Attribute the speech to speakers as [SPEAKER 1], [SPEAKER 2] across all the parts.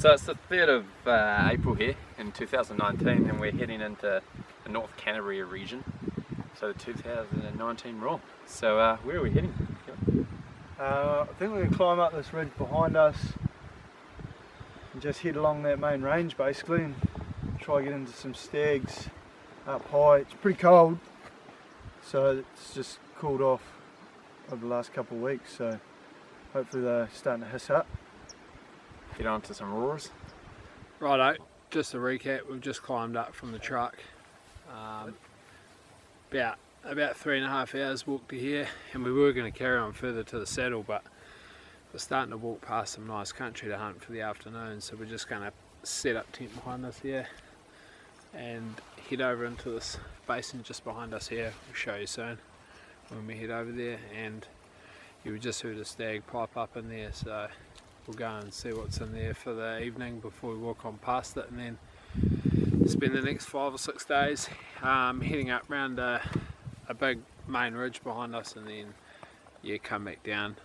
[SPEAKER 1] So it's the 3rd of April here in 2019 and we're heading into the North Canterbury region, so the 2019 roll. So where are we heading?
[SPEAKER 2] I think we're going to climb up this ridge behind us and just head along that main range basically and try to get into some stags up high. It's pretty cold, so it's just cooled off over the last couple of weeks, so hopefully they're starting to hiss up.
[SPEAKER 1] Get on to some roars.
[SPEAKER 3] Righto, just to recap, we've just climbed up from the truck. About 3.5 hours walk to here, and we were going to carry on further to the saddle, but we're starting to walk past some nice country to hunt for the afternoon, so we're just going to set up tent behind us here and head over into this basin just behind us here. We'll show you soon when we head over there, and you just heard a stag pipe up in there, so we'll go and see what's in there for the evening before we walk on past it, and then spend the next 5 or 6 days heading up round a big main ridge behind us, and then come back down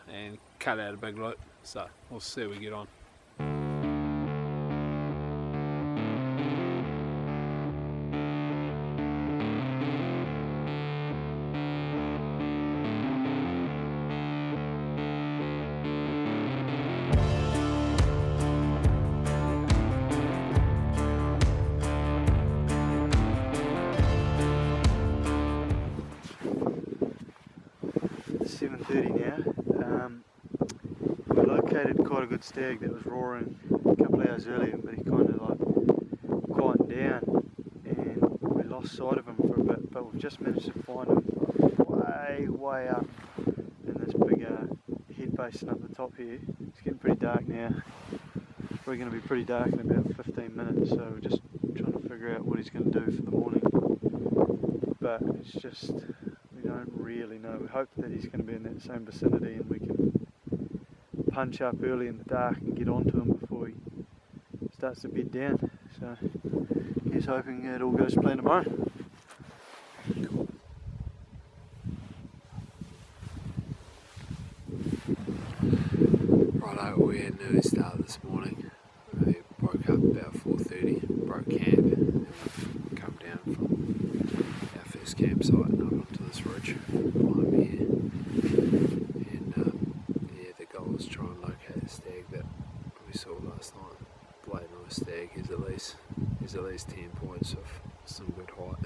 [SPEAKER 3] and cut out a big loop. So we'll see how we get on.
[SPEAKER 2] 7:30 now. We located quite a good stag that was roaring a couple of hours earlier, but he kind of like quieted down and we lost sight of him for a bit, but we've just managed to find him way up in this big head basin up the top here. It's getting pretty dark now. It's probably going to be pretty dark in about 15 minutes, so we're just trying to figure out what he's going to do for the morning. But it's just, we don't really know. We hope that he's going to be in that same vicinity and we can punch up early in the dark and get onto him before he starts to bed down. So here's hoping it all goes to plan tomorrow.
[SPEAKER 3] Righto, we had an early start this morning. We broke up about 4:30, broke camp, and we've come down from our first campsite and up onto this ridge behind me here. And the goal is to try and locate the stag that we saw last night. Bloody nice stag. He's at least 10 points of some good height.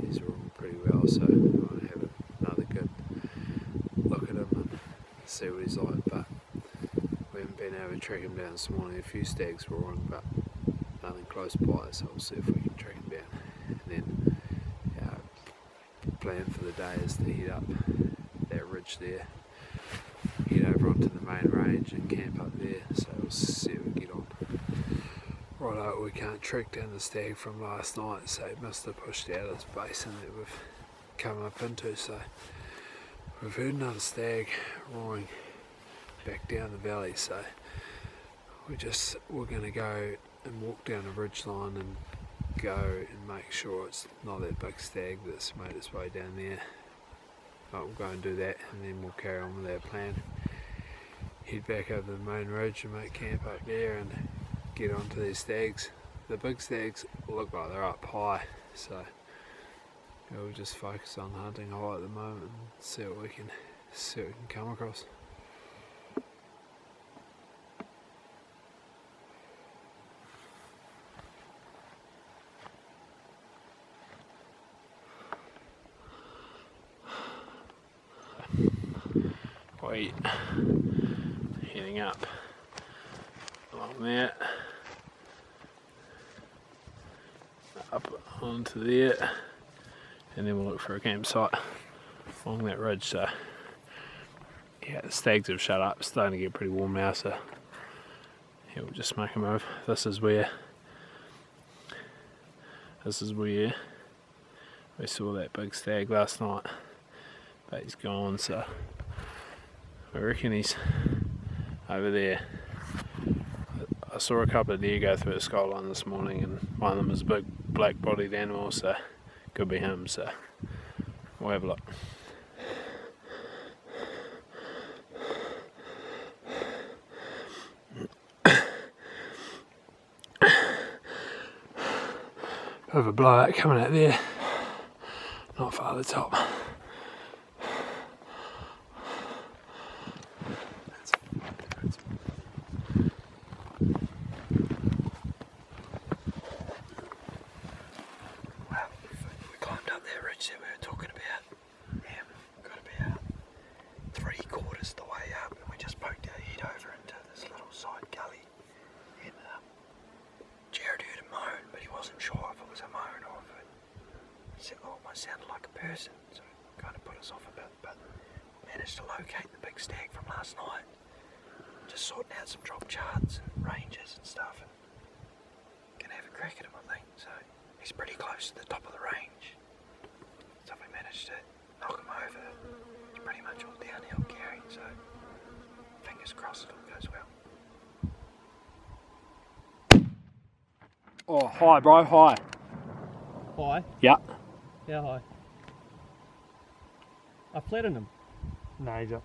[SPEAKER 3] He's roaring pretty well, so I want to have another good look at him and see what he's like. But we haven't been able to track him down this morning. A few stags roaring, but nothing close by, so we'll see if we can track him down. And then our plan for the day is to head up that ridge there, head over onto the main range and camp up there, so we'll see how we get on. Righto, we can't track down the stag from last night, so he must have pushed out of this basin that we've come up into, so we've heard another stag roaring back down the valley, so we're going to go and walk down the ridge line and go and make sure it's not that big stag that's made its way down there. But we'll go and do that, and then we'll carry on with our plan. Head back over the main ridge and make camp up there and get onto these stags. The big stags look like they're up high, so we'll just focus on hunting high at the moment and see what we can come across. Heading up along there, up onto there, and then we'll look for a campsite along that ridge. So yeah, the stags have shut up. It's starting to get pretty warm now, so yeah, we'll just make a move. This is where we saw that big stag last night, but he's gone, so I reckon he's over there. I saw a couple of deer go through the skyline this morning, and one of them is a big black bodied animal, so could be him, so we'll have a look. of a blowout coming out there, not far at the top.
[SPEAKER 2] We climbed up that ridge that we were talking about, and got about 3/4 the way up, and we just poked our head over into this little side gully, and Jared heard a moan, but he wasn't sure if it was a moan or if it almost sounded like a person, so it kind of put us off a bit, but we managed to locate the big stag from last night, just sorting out some drop charts and ranges and stuff, and gonna have a crack at him, I think. So he's pretty close to the top of the range, so if we managed to knock him over, it's pretty much all downhill carrying, so fingers crossed it all goes well.
[SPEAKER 3] Oh, hi bro, hi.
[SPEAKER 4] High?
[SPEAKER 3] Yeah.
[SPEAKER 4] How high? I flattened him.
[SPEAKER 2] No, he's up.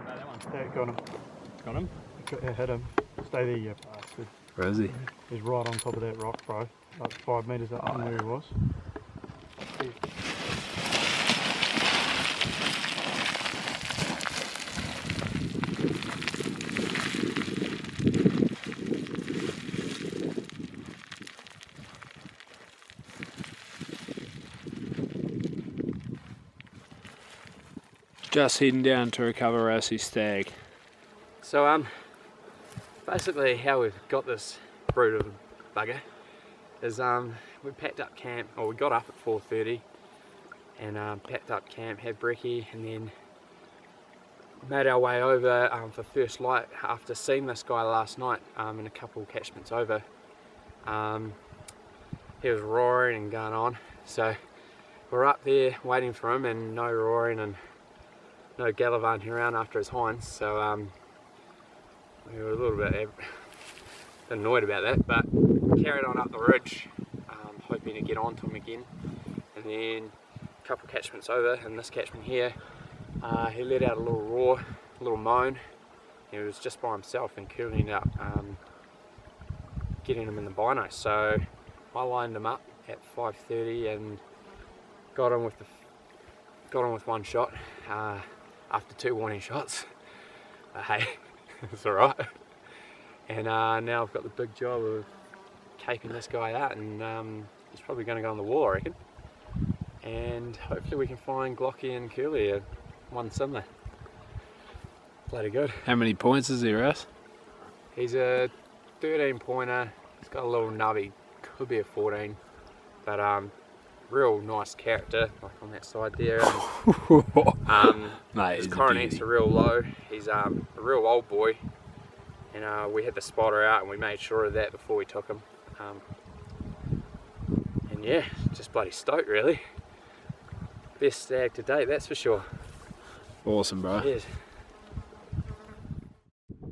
[SPEAKER 4] That one.
[SPEAKER 2] Yeah, got him.
[SPEAKER 4] Got him?
[SPEAKER 2] Hit him. Stay there, you bastard.
[SPEAKER 3] Where is he?
[SPEAKER 2] He's right on top of that rock, bro. Like 5 metres up from where he was.
[SPEAKER 3] Just heading down to recover Rossie's stag.
[SPEAKER 1] So basically how we've got this brood of a bugger is we packed up camp, or we got up at 4:30 and packed up camp, had brekkie, and then made our way over for first light after seeing this guy last night in a couple catchments over. He was roaring and going on, so we're up there waiting for him, and no roaring and no gallivanting around after his hinds, so we were a little bit annoyed about that, but carried on up the ridge, hoping to get onto him again. And then a couple catchments over, in this catchment here, he let out a little roar, a little moan. He was just by himself, and Curly ended up getting him in the bino. So I lined him up at 5:30 and got him with one shot after 2 warning shots. Hey, it's alright. And now I've got the big job of caping this guy out, and he's probably going to go on the wall, I reckon. And hopefully we can find Glocky and Curly one similar. Bloody good.
[SPEAKER 3] How many points is he, Russ?
[SPEAKER 1] He's a 13 pointer. He's got a little nubby, could be a 14, but real nice character, like on that side there.
[SPEAKER 3] Mate,
[SPEAKER 1] his coronets are real low. He's a real old boy, and we had the spotter out, and we made sure of that before we took him. And yeah, just bloody stoked, really. Best stag to date, that's for sure.
[SPEAKER 3] Awesome, bro.
[SPEAKER 1] Yes.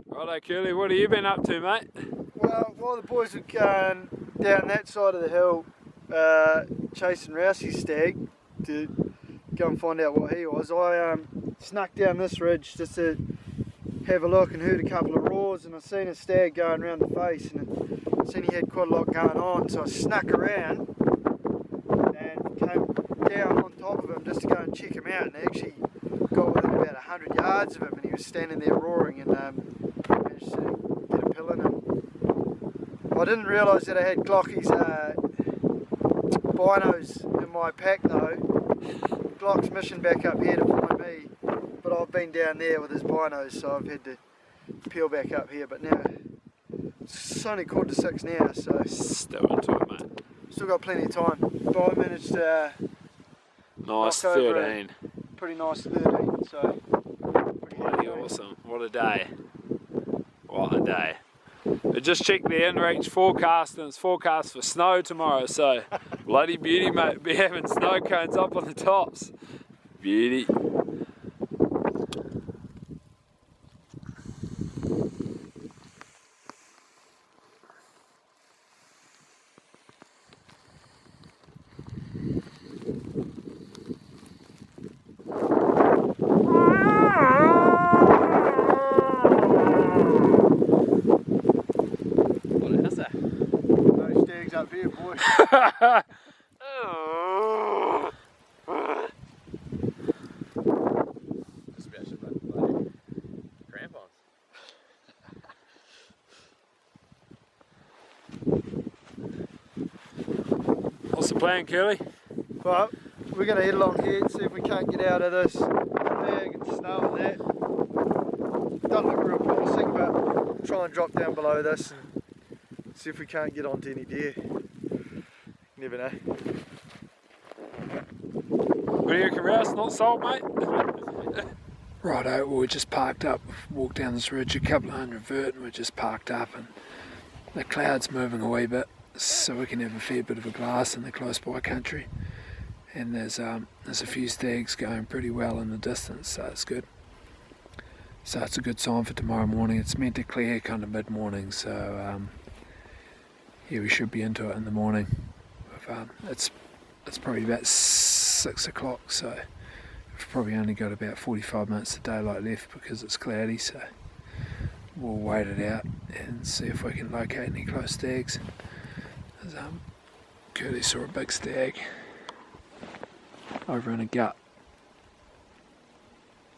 [SPEAKER 3] Righto, Curly, what have you been up to, mate?
[SPEAKER 2] Well, while the boys were going down that side of the hill, chasing Rousey's stag to go and find out what he was, I snuck down this ridge just to have a look, and heard a couple of roars, and I seen a stag going around the face, and I seen he had quite a lot going on, so I snuck around and came down on top of him just to go and check him out, and I actually got within about 100 yards of him, and he was standing there roaring, and managed to get a pill in him. I didn't realise that I had Glocky's binos in my pack though. Glock's mission back up here to find me, but I've been down there with his binos, so I've had to peel back up here, but now it's only 5:45 now, so
[SPEAKER 3] Still into it, mate.
[SPEAKER 2] still got plenty of time. But I managed to
[SPEAKER 3] Nice,
[SPEAKER 2] knock over
[SPEAKER 3] 13.
[SPEAKER 2] pretty nice 13, so pretty
[SPEAKER 3] Bloody
[SPEAKER 2] happy.
[SPEAKER 3] awesome. What a day. What a day. I just checked the inReach forecast, and it's forecast for snow tomorrow, so bloody beauty, mate. Be having snow cones up on the tops. Beauty. plan, Curly?
[SPEAKER 2] Well, we're going to head along here and see if we can't get out of this bag and snow and that. Doesn't look real promising, but try and drop down below this and see if we can't get onto any deer. Never know.
[SPEAKER 3] What do you reckon, Rouse? Not sold, mate? Righto, well, we just parked up, walked down this ridge a couple of hundred vert, and we're just parked up, and the cloud's moving a wee bit, so we can have a fair bit of a glass in the close by country. And there's a few stags going pretty well in the distance, so it's good. So it's a good sign for tomorrow morning. It's meant to clear kind of mid-morning, so yeah, we should be into it in the morning. It's probably about 6 o'clock, so we've probably only got about 45 minutes of daylight left because it's cloudy, so we'll wait it out and see if we can locate any close stags. Curly saw a big stag over in a gut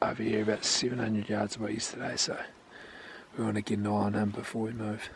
[SPEAKER 3] over here about 700 yards away yesterday, so we want to get an eye on him before we move.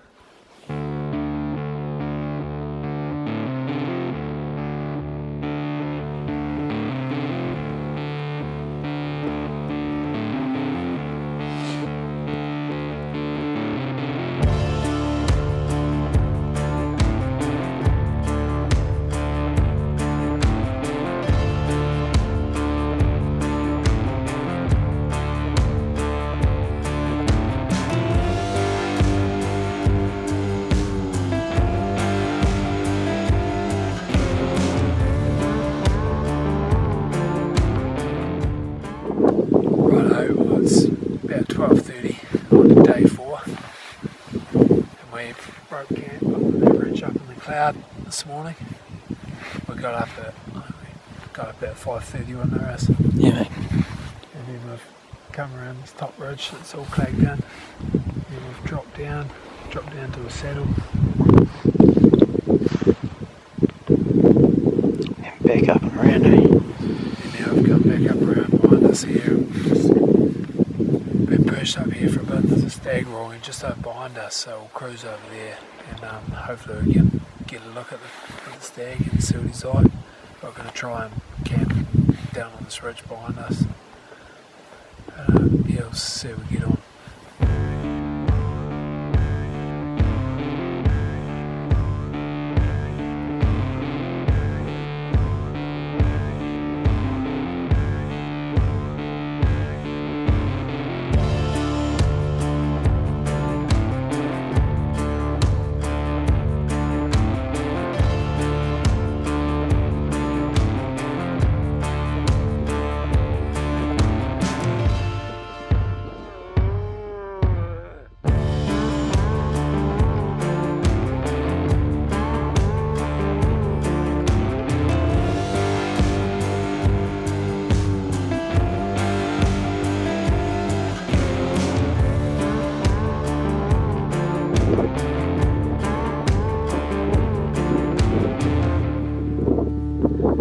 [SPEAKER 3] It's about 12:30 on day 4, and we broke camp up on that ridge up in the cloud this morning. We got up at 5:30 when there is.
[SPEAKER 4] Yeah, mate.
[SPEAKER 3] And then we've come around this top ridge that's all clagged in. And then we've dropped down to a saddle.
[SPEAKER 4] And back up and around, eh?
[SPEAKER 3] And now we've come back up around behind us here. Been perched up here for a bit. There's a stag roaring just over behind us, so we'll cruise over there and hopefully we can get a look at the stag and see what he's like. We're going to try and camp down on this ridge behind us. Yeah, we'll see how we get on.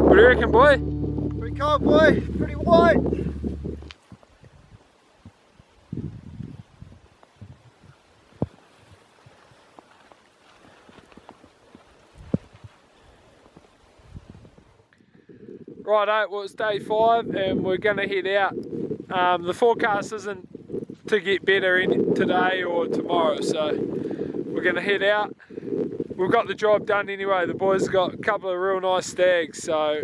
[SPEAKER 3] What do you reckon, boy?
[SPEAKER 2] Pretty cold, boy. Pretty white.
[SPEAKER 3] Righto, well it's day 5 and we're going to head out. The forecast isn't to get better today or tomorrow, so we're going to head out. We've got the job done anyway. The boys got a couple of real nice stags, so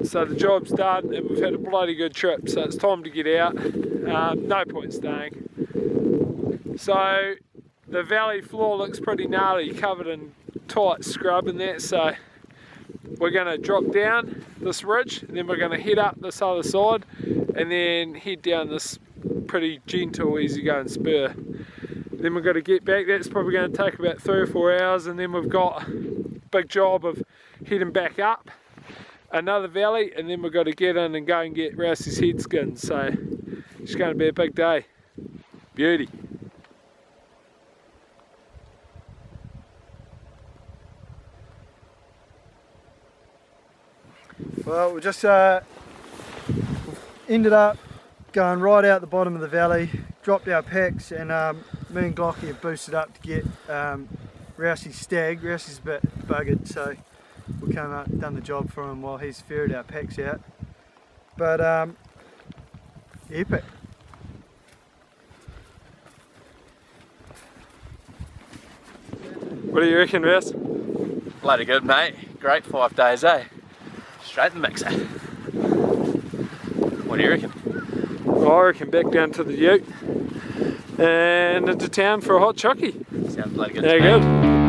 [SPEAKER 3] the job's done and we've had a bloody good trip, so it's time to get out. No point staying. So the valley floor looks pretty gnarly, covered in tight scrub and that, so we're going to drop down this ridge and then we're going to head up this other side and then head down this pretty gentle, easy going spur. Then we've got to get back. That's probably going to take about 3 or 4 hours, and then we've got a big job of heading back up another valley, and then we've got to get in and go and get Rousey's head skinned. So it's going to be a big day. Beauty.
[SPEAKER 2] Well, we just ended up going right out the bottom of the valley, dropped our packs, and me and Glocky have boosted up to get Rousey's stag. Rousey's a bit buggered, so we came out and done the job for him while he's ferried our packs out. But epic.
[SPEAKER 1] What do you reckon, Wes?
[SPEAKER 3] Bloody good, mate. Great 5 days, eh? Straight in the mixer. What do you reckon?
[SPEAKER 1] Well, I reckon back down to the ute and into town for a hot chucky.
[SPEAKER 3] Sounds bloody good.
[SPEAKER 1] Yeah, good.